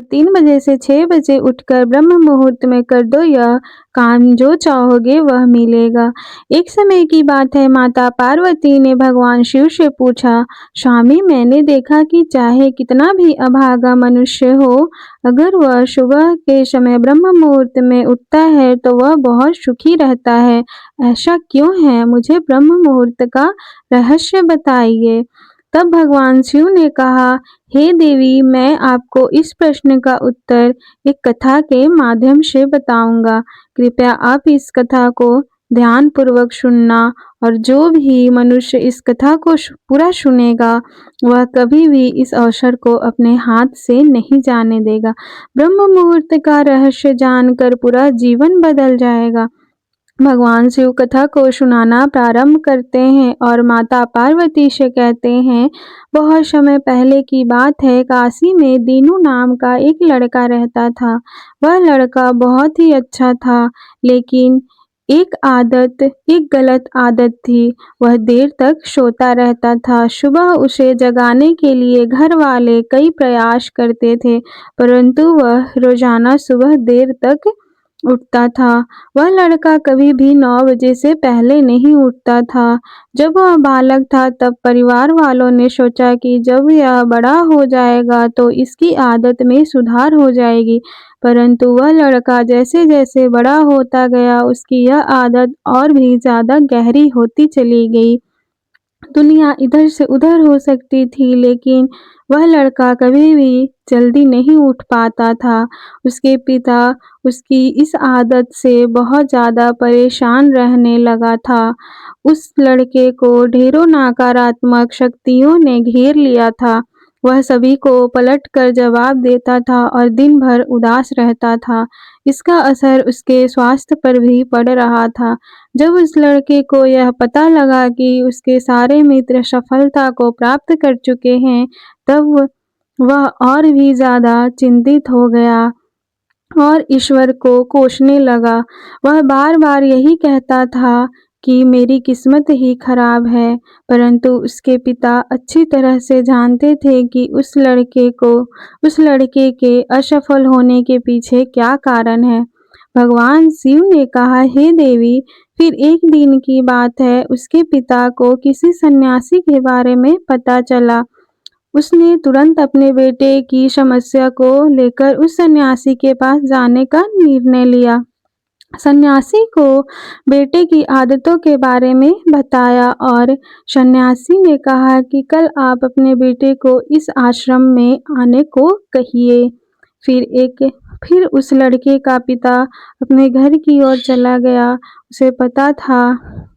3 बजे से 6 बजे उठकर ब्रह्म मुहूर्त में कर दो यह काम, जो चाहोगे वह मिलेगा। एक समय की बात है, माता पार्वती ने भगवान शिव से पूछा, स्वामी मैंने देखा कि चाहे कितना भी अभागा मनुष्य हो, अगर वह सुबह के समय ब्रह्म मुहूर्त में उठता है तो वह बहुत सुखी रहता है। ऐसा क्यों है? मुझे ब्रह्म मुहूर्त का रहस्य बताइए। तब भगवान शिव ने कहा, हे देवी, मैं आपको इस प्रश्न का उत्तर एक कथा के माध्यम से बताऊंगा। कृपया आप इस कथा को ध्यानपूर्वक सुनना, और जो भी मनुष्य इस कथा को पूरा सुनेगा, वह कभी भी इस अवसर को अपने हाथ से नहीं जाने देगा। ब्रह्म मुहूर्त का रहस्य जानकर पूरा जीवन बदल जाएगा। भगवान शिव कथा को सुनाना प्रारंभ करते हैं और माता पार्वती से कहते हैं, बहुत समय पहले की बात है, काशी में दीनू नाम का एक लड़का रहता था। वह लड़का बहुत ही अच्छा था, लेकिन एक गलत आदत थी। वह देर तक सोता रहता था। सुबह उसे जगाने के लिए घर वाले कई प्रयास करते थे, परंतु वह रोजाना सुबह देर तक उठता था। वह लड़का कभी भी 9 बजे से पहले नहीं उठता था। जब वह बालक था तब परिवार वालों ने सोचा कि जब यह बड़ा हो जाएगा तो इसकी आदत में सुधार हो जाएगी, परंतु वह लड़का जैसे-जैसे बड़ा होता गया, उसकी यह आदत और भी ज़्यादा गहरी होती चली गई। दुनिया इधर से उधर हो सकती थी, लेकिन वह लड़का कभी भी जल्दी नहीं उठ पाता था। उसके पिता उसकी इस आदत से बहुत ज़्यादा परेशान रहने लगा था। उस लड़के को ढेरों नकारात्मक शक्तियों ने घेर लिया था। वह सभी को पलटकर जवाब देता था और दिन भर उदास रहता था। इसका असर उसके स्वास्थ्य पर भी पड़ रहा था। जब उस लड़के को यह पता लगा कि उसके सारे मित्र सफलता को प्राप्त कर चुके हैं, तब वह और भी ज़्यादा चिंतित हो गया और ईश्वर को कोसने लगा। वह बार-बार यही कहता था कि मेरी किस्मत ही खराब है, परंतु उसके पिता अच्छी तरह से जानते थे कि उस लड़के के असफल होने के पीछे क्या कारण है। भगवान शिव ने कहा, हे देवी, फिर एक दिन की बात है, उसके पिता को किसी सन्यासी के बारे में पता चला। उसने तुरंत अपने बेटे की समस्या को लेकर उस सन्यासी के पास जाने का निर्णय लिया। सन्यासी को बेटे की आदतों के बारे में बताया और सन्यासी ने कहा कि कल आप अपने बेटे को इस आश्रम में आने को कहिए। फिर उस लड़के का पिता अपने घर की ओर चला गया। उसे पता था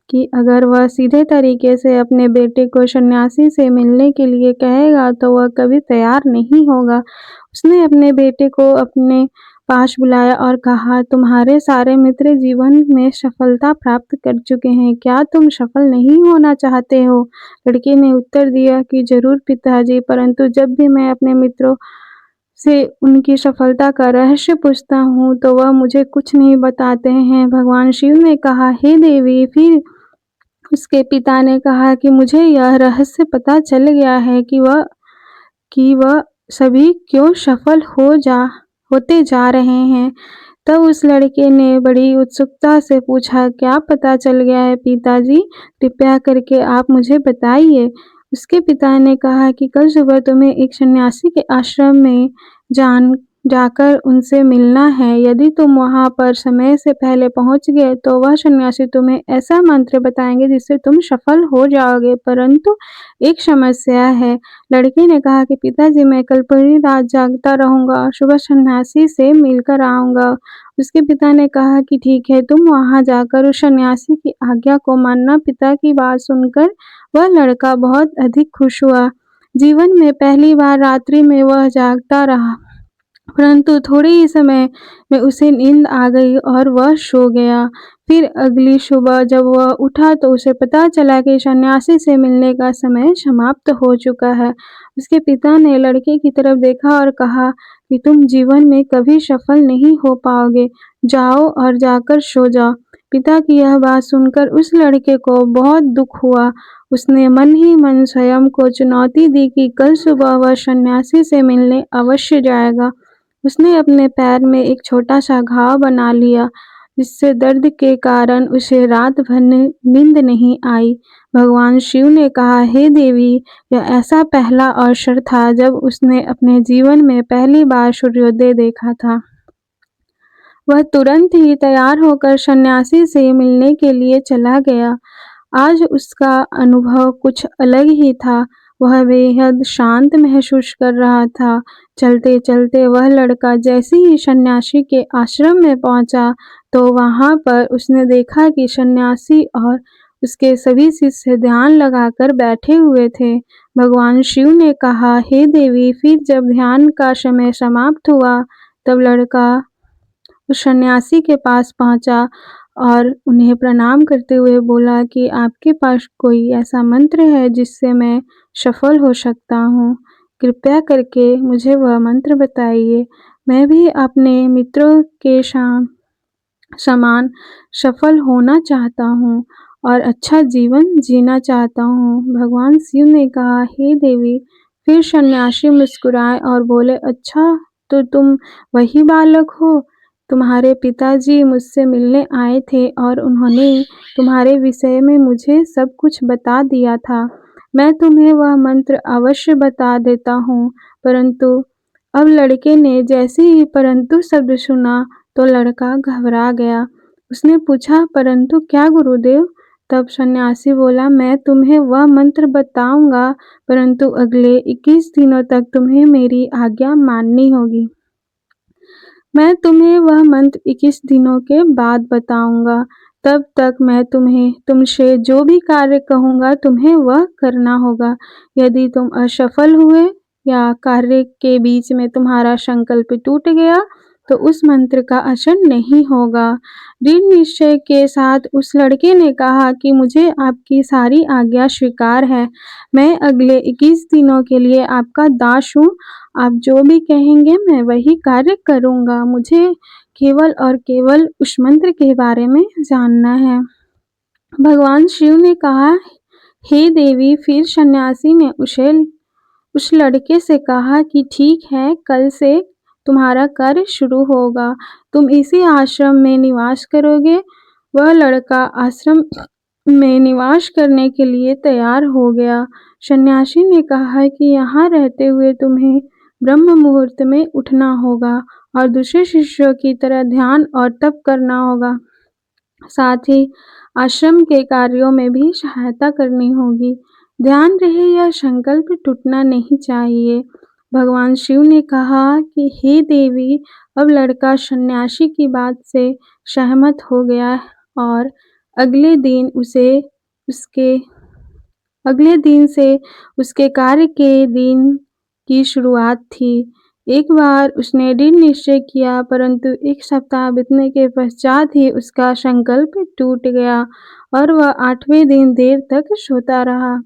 कि अगर वह सीधे तरीके से अपने बेटे को सन्यासी से मिलने के लिए कहेगा तो वह कभी तैयार नहीं होगा। उसने अपने बेटे को अपने पास बुलाया और कहा, तुम्हारे सारे मित्र जीवन में सफलता प्राप्त कर चुके हैं, क्या तुम सफल नहीं होना चाहते हो? लड़के ने उत्तर दिया कि जरूर पिताजी, परंतु जब भी मैं अपने मित्रों से उनकी सफलता का रहस्य पूछता हूँ तो वह मुझे कुछ नहीं बताते हैं। भगवान शिव ने कहा, हे देवी, फिर उसके पिता ने कहा कि मुझे यह रहस्य पता चल गया है कि वह सभी क्यों सफल होते जा रहे हैं। तब उस लड़के ने बड़ी उत्सुकता से पूछा, क्या पता चल गया है पिताजी? कृपया करके आप मुझे बताइए। उसके पिता ने कहा कि कल सुबह तुम्हें एक सन्यासी के आश्रम में जाकर उनसे मिलना है। यदि तुम वहां पर समय से पहले पहुंच गए तो वह सन्यासी तुम्हें ऐसा मंत्र बताएंगे जिससे तुम सफल हो जाओगे, परंतु एक समस्या है। लड़के ने कहा कि पिताजी, मैं कल पूरी रात जागता रहूंगा और सुबह सन्यासी से मिलकर आऊंगा। उसके पिता ने कहा कि ठीक है, तुम वहां जाकर उस सन्यासी की आज्ञा को मानना। पिता की बात सुनकर वह लड़का बहुत अधिक खुश हुआ। जीवन में पहली बार रात्रि में वह जागता रहा, परंतु थोड़े ही समय में उसे नींद आ गई और वह सो गया। फिर अगली सुबह जब वह उठा तो उसे पता चला कि सन्यासी से मिलने का समय समाप्त हो चुका है। उसके पिता ने लड़के की तरफ देखा और कहा कि तुम जीवन में कभी सफल नहीं हो पाओगे, जाओ और जाकर सो जाओ। पिता की यह बात सुनकर उस लड़के को बहुत दुख हुआ। उसने मन ही मन स्वयं को चुनौती दी कि कल सुबह वह सन्यासी से मिलने अवश्य जाएगा। उसने अपने पैर में एक छोटा-सा घाव बना लिया, जिससे दर्द के कारण उसे रात भर नींद नहीं आई। भगवान शिव ने कहा, हे देवी, यह ऐसा पहला अवसर था जब उसने अपने जीवन में पहली बार सूर्योदय देखा था। वह तुरंत ही तैयार होकर सन्यासी से मिलने के लिए चला गया। आज उसका अनुभव कुछ अलग ही था। वह बेहद शांत महसूस कर रहा था। चलते-चलते वह लड़का जैसे ही सन्यासी के आश्रम में पहुंचा, तो वहां पर उसने देखा कि सन्यासी और उसके सभी शिष्य ध्यान लगाकर बैठे हुए थे। भगवान शिव ने कहा, हे देवी, फिर जब ध्यान का समय समाप्त हुआ, तब लड़का उस सन्यासी के पास पहुंचा और उन्हें प्रणाम करते हुए बोला कि आपके पास कोई ऐसा मंत्र है जिससे मैं सफल हो सकता हूँ? कृपया करके मुझे वह मंत्र बताइए। मैं भी अपने मित्रों के समान सफल होना चाहता हूँ और अच्छा जीवन जीना चाहता हूँ। भगवान शिव ने कहा, हे देवी। फिर सन्यासी मुस्कुराए और बोले, अच्छा, तो तुम वही बालक हो? तुम्हारे पिताजी मुझसे मिलने आए थे और उन्होंने तुम्हारे विषय में मुझे सब कुछ बता दिया था। मैं तुम्हें वह मंत्र अवश्य बता देता हूँ, परंतु अब लड़के ने जैसे ही परंतु शब्द सुना, तो लड़का घबरा गया। उसने पूछा, परंतु क्या गुरुदेव? तब सन्यासी बोला, मैं तुम्हें वह मंत्र बताऊंगा, परंतु अगले 21 दिनों तक तुम्हें मेरी आज्ञा माननी होगी। मैं तुम्हें वह मंत्र 21 दिनों के बाद बताऊंगा। तब तक मैं तुमसे जो भी कार्य कहूंगा तुम्हें वह करना होगा। यदि तुम असफल हुए या कार्य के बीच में तुम्हारा संकल्प टूट गया, तो उस मंत्र का असर नहीं होगा। दृढ़ निश्चय के साथ उस लड़के ने कहा कि मुझे आपकी सारी आज्ञा स्वीकार है। मैं अगले 21 दिनों के लिए आपका दास हूँ। आप जो भी कहेंगे मैं वही कार्य करूँगा। मुझे केवल और केवल उस मंत्र के बारे में जानना है। भगवान शिव ने कहा, हे देवी। फिर सन्यासी ने उस लड़के से कहा कि ठीक है, कल से तुम्हारा कार्य शुरू होगा। तुम इसी आश्रम में निवास करोगे। वह लड़का आश्रम में निवास करने के लिए तैयार हो गया। सन्यासी ने कहा कि यहाँ रहते हुए तुम्हें ब्रह्म मुहूर्त में उठना होगा और दूसरे शिष्यों की तरह ध्यान और तप करना होगा। साथ ही आश्रम के कार्यों में भी सहायता करनी होगी। ध्यान रहे, यह संकल्प टूटना नहीं चाहिए। भगवान शिव ने कहा कि हे देवी, अब लड़का सन्यासी की बात से सहमत हो गया और अगले दिन से उसके कार्य के दिन की शुरुआत थी। एक बार उसने दृढ़ निश्चय किया, परंतु 1 सप्ताह बीतने के पश्चात ही उसका संकल्प टूट गया और वह 8वें दिन देर तक सोता रहा।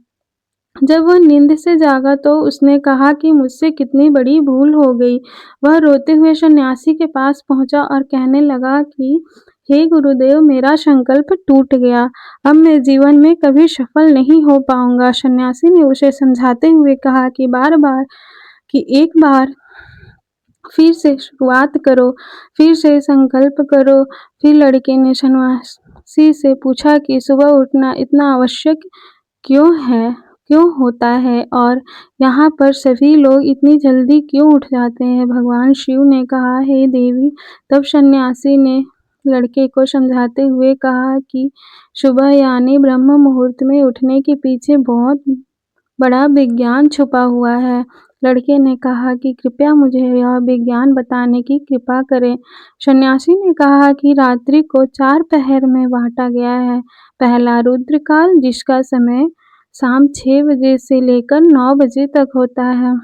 जब वह नींद से जागा, तो उसने कहा कि मुझसे कितनी बड़ी भूल हो गई। वह रोते हुए सन्यासी के पास पहुंचा और कहने लगा कि हे गुरुदेव, मेरा संकल्प टूट गया। अब मैं जीवन में कभी सफल नहीं हो पाऊंगा। सन्यासी ने उसे समझाते हुए कहा कि एक बार फिर से शुरुआत करो, फिर से संकल्प करो। फिर लड़के ने सन्यासी से पूछा कि सुबह उठना इतना आवश्यक क्यों होता है और यहाँ पर सभी लोग इतनी जल्दी क्यों उठ जाते हैं? भगवान शिव ने कहा, हे देवी। तब सन्यासी ने लड़के को समझाते हुए कहा कि सुबह यानी ब्रह्म मुहूर्त में उठने के पीछे बहुत बड़ा विज्ञान छुपा हुआ है। लड़के ने कहा कि कृपया मुझे यह विज्ञान बताने की कृपा करें। सन्यासी ने कहा कि रात्रि को 4 पहर में बांटा गया है। पहला रुद्रकाल, जिसका समय शाम 6 बजे से लेकर 9 बजे तक होता है।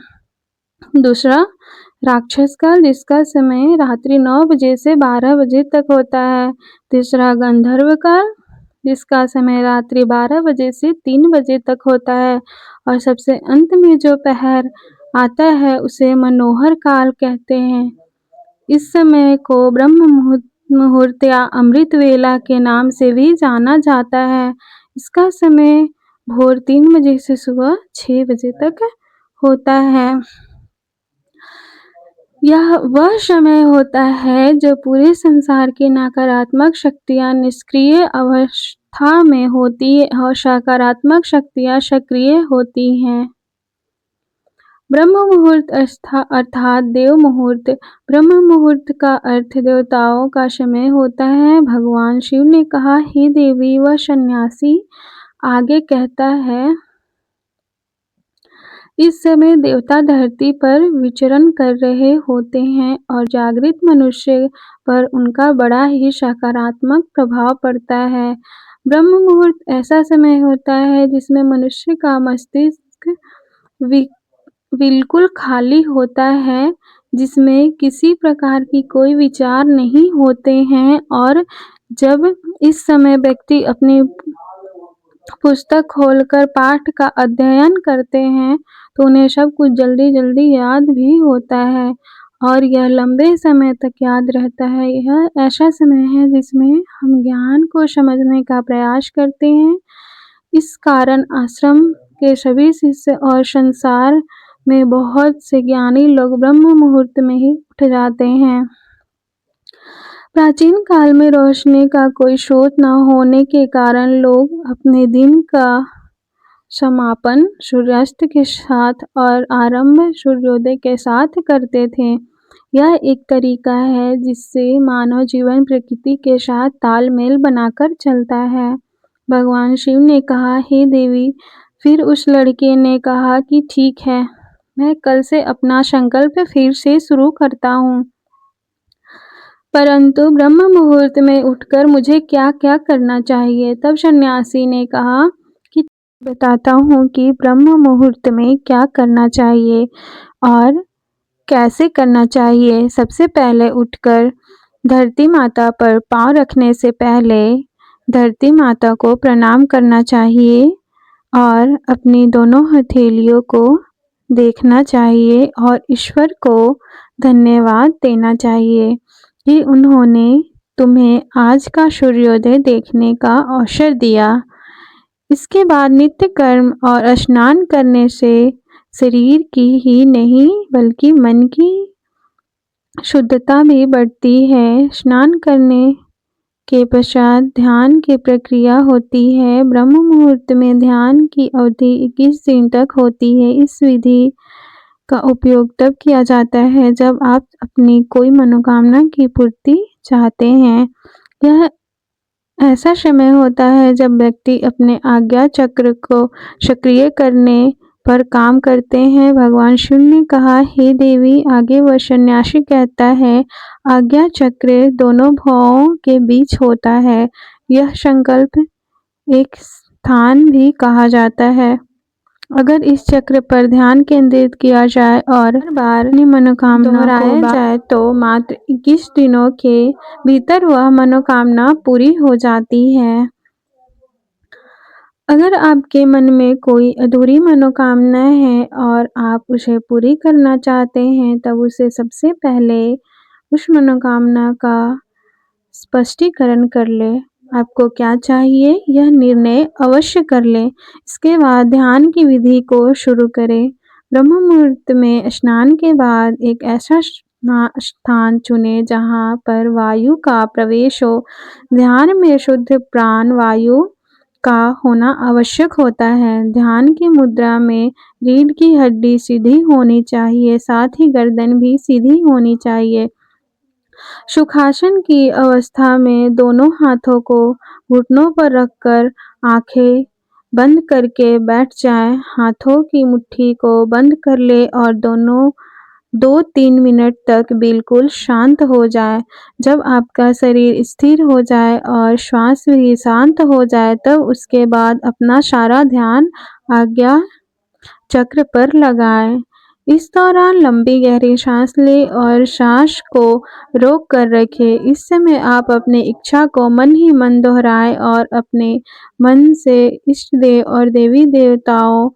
दूसरा राक्षस काल, जिसका समय रात्रि 9 बजे से 12 बजे तक होता है। तीसरा गंधर्व काल, जिसका समय रात्रि 12 बजे से 3 बजे तक होता है। और सबसे अंत में जो पहर आता है उसे मनोहर काल कहते हैं। इस समय को ब्रह्म मुहूर्त या अमृत वेला के नाम से भी जाना जाता है। इसका समय भोर 3 बजे से सुबह 6 बजे तक होता है। यह वह समय होता है जब पूरे संसार की नकारात्मक शक्तियाँ निष्क्रिय अवस्था में होती और सकारात्मक शक्तियाँ सक्रिय होती हैं। ब्रह्म मुहूर्त अर्थात देव मुहूर्त। ब्रह्म मुहूर्त का अर्थ देवताओं का समय होता है। भगवान शिव ने कहा, हे देवी, वह सन्यासी आगे कहता है, इस समय देवता धरती पर विचरण कर रहे होते हैं और जागृत मनुष्य पर उनका बड़ा ही सकारात्मक प्रभाव पड़ता है। ब्रह्म मुहूर्त ऐसा समय होता है जिसमें मनुष्य का मस्तिष्क बिल्कुल खाली होता है, जिसमें किसी प्रकार की कोई विचार नहीं होते हैं, और जब इस समय व्यक्ति अपनी पुस्तक खोलकर पाठ का अध्ययन करते हैं तो उन्हें सब कुछ जल्दी-जल्दी याद भी होता है और यह लंबे समय तक याद रहता है। यह ऐसा समय है जिसमें हम ज्ञान को समझने का प्रयास करते हैं। इस कारण आश्रम के सभी शिष्य और संसार में बहुत से ज्ञानी लोग ब्रह्म मुहूर्त में ही उठ जाते हैं। प्राचीन काल में रोशनी का कोई स्रोत न होने के कारण लोग अपने दिन का समापन सूर्यास्त के साथ और आरंभ सूर्योदय के साथ करते थे। यह एक तरीका है जिससे मानव जीवन प्रकृति के साथ तालमेल बनाकर चलता है। भगवान शिव ने कहा, हे देवी। फिर उस लड़के ने कहा कि ठीक है, मैं कल से अपना संकल्प फिर से शुरू करता हूँ, परंतु ब्रह्म मुहूर्त में उठकर मुझे क्या-क्या करना चाहिए। तब सन्यासी ने कहा कि बताता हूँ कि ब्रह्म मुहूर्त में क्या करना चाहिए और कैसे करना चाहिए। सबसे पहले उठकर धरती माता पर पाँव रखने से पहले धरती माता को प्रणाम करना चाहिए और अपनी दोनों हथेलियों को देखना चाहिए और ईश्वर को धन्यवाद देना चाहिए कि उन्होंने तुम्हें आज का सूर्योदय देखने का अवसर दिया। इसके बाद नित्य कर्म और स्नान करने से शरीर की ही नहीं बल्कि मन की शुद्धता भी बढ़ती है। स्नान करने के पश्चात ध्यान की प्रक्रिया होती है। ब्रह्म मुहूर्त में ध्यान की अवधि 21 दिन तक होती है। इस विधि का उपयोग तब किया जाता है जब आप अपनी कोई मनोकामना की पूर्ति चाहते हैं। यह ऐसा समय होता है जब व्यक्ति अपने आज्ञा चक्र को सक्रिय करने पर काम करते हैं। भगवान शिव ने कहा, हे देवी। आगे वह सन्यासी कहता है, आज्ञा चक्र दोनों भुवों के बीच होता है। यह संकल्प एक स्थान भी कहा जाता है। अगर इस चक्र पर ध्यान केंद्रित किया जाए और हर बार अपनी मनोकामना दोहराया जाए तो मात्र 21 दिनों के भीतर वह मनोकामना पूरी हो जाती है। अगर आपके मन में कोई अधूरी मनोकामना है और आप उसे पूरी करना चाहते हैं, तब उसे सबसे पहले उस मनोकामना का स्पष्टीकरण कर ले। आपको क्या चाहिए यह निर्णय अवश्य कर लें। इसके बाद ध्यान की विधि को शुरू करें। ब्रह्म मुहूर्त में स्नान के बाद एक ऐसा स्थान चुनें जहाँ पर वायु का प्रवेश हो। ध्यान में शुद्ध प्राण वायु का होना आवश्यक होता है। ध्यान की मुद्रा में रीढ़ की हड्डी सीधी होनी चाहिए, साथ ही गर्दन भी सीधी होनी चाहिए। सुखासन की अवस्था में दोनों हाथों को घुटनों पर रखकर आंखें बंद करके बैठ जाएं। हाथों की मुट्ठी को बंद कर ले और दोनों 2-3 मिनट तक बिल्कुल शांत हो जाए। जब आपका शरीर स्थिर हो जाए और श्वास भी शांत हो जाए, तब उसके बाद अपना सारा ध्यान आज्ञा चक्र पर लगाएं। इस दौरान लंबी गहरी सांस लें और सांस को रोक कर रखें। इस समय आप अपनी इच्छा को मन ही मन दोहराएं और अपने मन से इष्ट देव और देवी देवताओं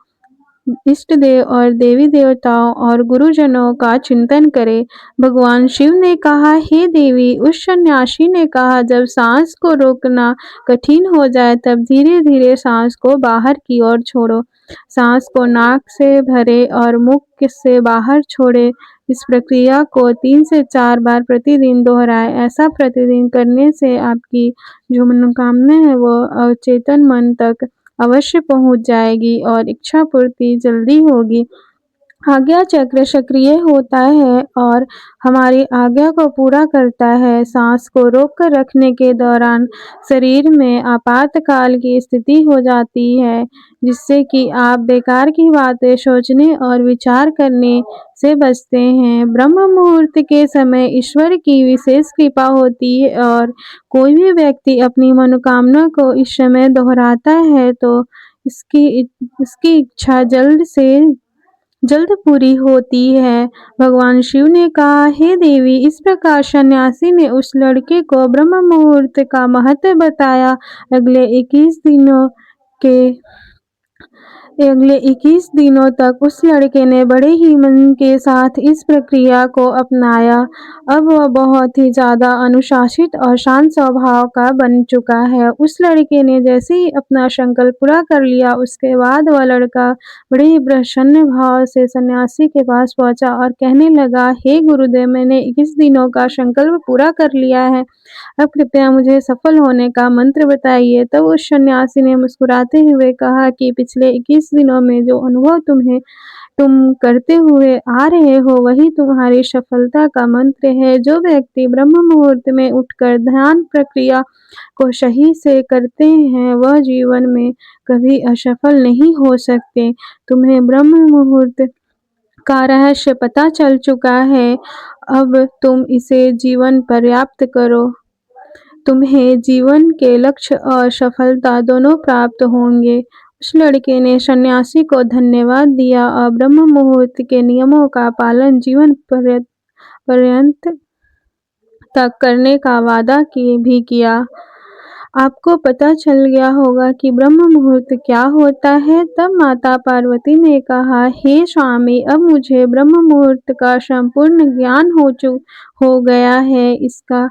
इष्ट देव और देवी देवताओं और गुरुजनों का चिंतन करें। भगवान शिव ने कहा, हे देवी, उस सन्यासी ने कहा, जब सांस को रोकना कठिन हो जाए तब धीरे धीरे सांस को बाहर की ओर छोड़ो। सांस को नाक से भरे और मुख से बाहर छोड़े। इस प्रक्रिया को 3 से 4 बार प्रतिदिन दोहराएं। ऐसा प्रतिदिन करने से आपकी जो मनोकामना है वो अवचेतन मन तक अवश्य पहुंच जाएगी और इच्छा पूर्ति जल्दी होगी। आज्ञा चक्र सक्रिय होता है और हमारी आज्ञा को पूरा करता है। सांस को रोक कर रखने के दौरान शरीर में आपातकाल की स्थिति हो जाती है, जिससे कि आप बेकार की बातें सोचने और विचार करने से बचते हैं। ब्रह्म मुहूर्त के समय ईश्वर की विशेष कृपा होती है और कोई भी व्यक्ति अपनी मनोकामना को इस समय दोहराता है तो इसकी इच्छा जल्द से जल्द पूरी होती है। भगवान शिव ने कहा, हे देवी, इस प्रकार सन्यासी ने उस लड़के को ब्रह्म मुहूर्त का महत्व बताया। अगले 21 दिनों तक उस लड़के ने बड़े ही मन के साथ इस प्रक्रिया को अपनाया। अब वह बहुत ही ज़्यादा अनुशासित और शांत स्वभाव का बन चुका है। उस लड़के ने जैसे ही अपना संकल्प पूरा कर लिया, उसके बाद वह लड़का बड़े ही प्रसन्न भाव से सन्यासी के पास पहुंचा और कहने लगा, हे गुरुदेव, मैंने 21 दिनों का संकल्प पूरा कर लिया है। अब कृपया मुझे सफल होने का मंत्र बताइए। तब उस सन्यासी ने मुस्कुराते हुए कहा कि पिछले 21 दिनों में जो अनुभव तुम करते हुए आ रहे हो, वही तुम्हारी सफलता का मंत्र है। जो व्यक्ति ब्रह्म मुहूर्त में उठकर ध्यान प्रक्रिया को सही से करते हैं, वह जीवन में कभी असफल नहीं हो सकते। तुम्हें ब्रह्म मुहूर्त का रहस्य पता चल चुका है, अब तुम इसे जीवन पर्याप्त करो। तुम्हें जीवन के लक्ष्य और सफलता दोनों प्राप्त होंगे। उस लड़के ने सन्यासी को धन्यवाद दिया और ब्रह्म मुहूर्त के नियमों का पालन जीवन पर्यंत तक करने का वादा भी किया। आपको पता चल गया होगा कि ब्रह्म मुहूर्त क्या होता है। तब माता पार्वती ने कहा, हे स्वामी, अब मुझे ब्रह्म मुहूर्त का संपूर्ण ज्ञान हो गया है। इसका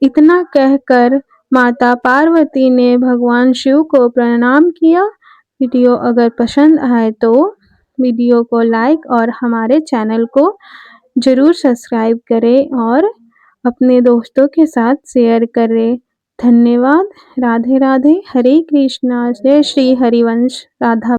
इतना कहकर माता पार्वती ने भगवान शिव को प्रणाम किया। वीडियो अगर पसंद आए तो वीडियो को लाइक और हमारे चैनल को ज़रूर सब्सक्राइब करें और अपने दोस्तों के साथ शेयर करें। धन्यवाद। राधे राधे। हरे कृष्णा। जय श्री हरिवंश। राधा